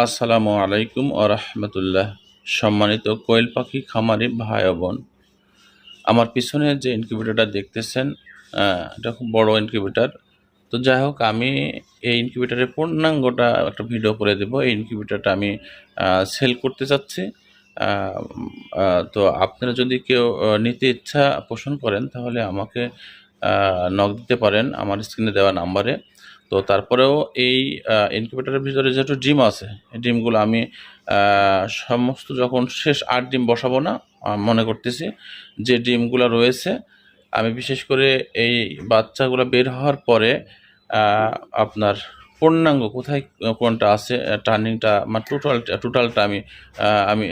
আসসালামু আলাইকুম ও রহমতুল্লাহ। সম্মানিত কোয়েল পাখি খামারি ভাই ও বোন, আমার পিছনে যে ইনকিউবেটরটা দেখতেছেন, এটা খুব বড় ইনকিউবেটর। তো যাই হোক, আমি এই ইনকিউবেটরের পূর্ণাঙ্গটা একটা ভিডিও করে দেব। এই ইনকিউবেটরটা আমি সেল করতে চাচ্ছি। তো আপনারা যদি কেউ নিতে ইচ্ছা পোষণ করেন তাহলে আমাকে নক দিতে পারেন আমার স্ক্রিনে দেওয়া নাম্বারে। তো তারপরেও এই ইনকিউবেটরের ভিতরে যেহেতু ডিম আছে, এই ডিমগুলো আমি সমস্ত যখন শেষ 8 ডিম বসাবো না, মনে করতেছি যে ডিমগুলো রয়েছে আমি বিশেষ করে এই বাচ্চাগুলো বের হওয়ার পরে আপনার পূর্ণাঙ্গ কোথায় কোনটা আছে, টার্নিংটা মানে টোটালটা আমি আমি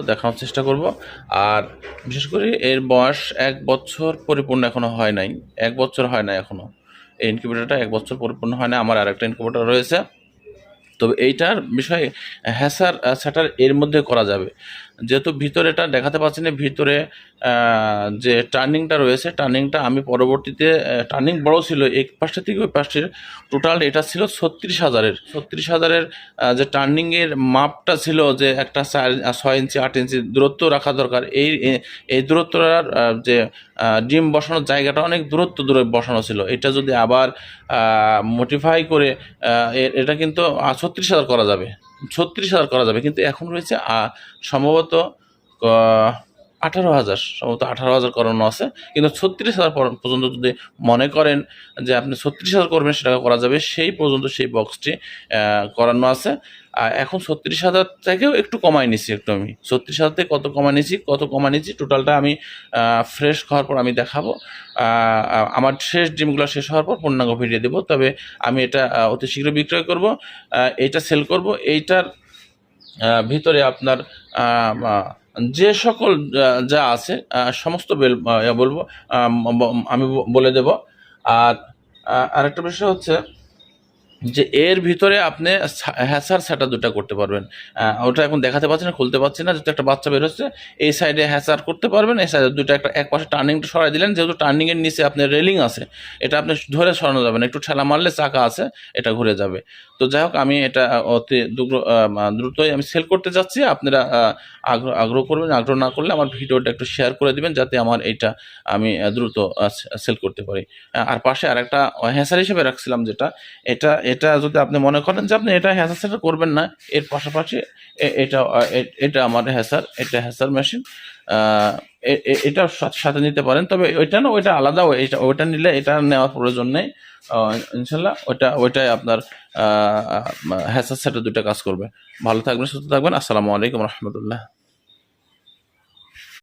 দেখানোর চেষ্টা করব। আর বিশেষ করে এর বয়স 1 বছর পরিপূর্ণ এখনো হয় নাই, 1 বছর হয় না এখনো। এই ইনকিউবেটরটা 1 বছর পরিপূর্ণ হয় না। আমার আরেকটা ইনকিউবেটর রয়েছে, তবে এইটার বিষয়ে হ্যাসার সেটার এর মধ্যে করা যাবে। যেহেতু ভিতরে এটা দেখাতে পাচ্ছি না, ভিতরে যে টার্নিংটা রয়েছে, টার্নিংটা আমি পরবর্তীতে টার্নিং বড় ছিল এক পাশটা থেকে ওই পাশের, টোটাল এটা ছিল 36,000 যে টার্নিংয়ের মাপটা ছিল, যে একটা 6 ইঞ্চি 8 ইঞ্চি দূরত্ব রাখা দরকার। এই দূরত্বটার যে ডিম বসানোর জায়গাটা অনেক দূরে বসানো ছিল। এটা যদি আবার মডিফাই করে এটা কিন্তু 36,000 করা যাবে, 36,000 করা যাবে, কিন্তু এখন রয়েছে সম্ভবত 18,000, সম্ভবত 18,000 করানো আছে। কিন্তু 36,000 পর্যন্ত যদি মনে করেন যে আপনি 36,000 করবেন, সেটা করা যাবে। সেই পর্যন্ত সেই বক্সটি করানো আছে। এখন 36,000 থেকেও একটু কমাই নিছি, আমি 36,000 থেকে কত কমাই নিছি টোটালটা আমি ফ্রেশ খাওয়ার পর আমি দেখাবো। আমার শেষ ডিমগুলো শেষ হওয়ার পর পূর্ণাঙ্গ ভিডিও দেবো। তবে আমি এটা অতি শীঘ্র বিক্রয় করব, এইটা সেল করব। এইটার ভিতরে আপনার যে সকল যা আছে সমস্ত বলবো, আমি বলে দেব। আর আরেকটা বিষয় হচ্ছে যে এর ভিতরে আপনি হ্যাসার সেটা দুটা করতে পারবেন। ওটা এখন দেখাতে পাচ্ছি না, খুলতে পারছি না, যেহেতু একটা বাচ্চা বের হচ্ছে। এই সাইডে হ্যাসার করতে পারবেন, এই সাইডে দুটো একটা এক পাশে টার্নিংটা সরাই দিলেন। যেহেতু টার্নিংয়ের নিচে আপনার রেলিং আছে, এটা আপনি ধরে সরানো যাবে না, একটু ঠেলা মারলে চাকা আছে, এটা ঘুরে যাবে। তো যাই হোক, আমি এটা অতি দ্রুতই আমি সেল করতে যাচ্ছি। আপনারা আগ্রহ করবেন, আগ্রহ না করলে আমার ভিডিওটা একটু শেয়ার করে দিবেন, যাতে আমার এইটা আমি দ্রুত সেল করতে পারি। আর পাশে আরেকটা হ্যাসার হিসেবে রাখছিলাম, যেটা এটা এটা যদি আপনি মনে করেন যে আপনি এটা হ্যাসার সেটা করবেন না, এর পাশাপাশি এটা এটা আমার এটা হ্যাসার মেশিন, এটা সাথে নিতে পারেন। তবে ওইটা না, ওইটা আলাদা, ওইটা নিলে এটা নেওয়ার প্রয়োজন নেই। ইনশাল্লাহ ওইটাই আপনার হ্যাসার সেটা দুইটা কাজ করবে। ভালো থাকবেন, সুস্থ থাকবেন। আসসালামু আলাইকুম রহমতুল্লাহ।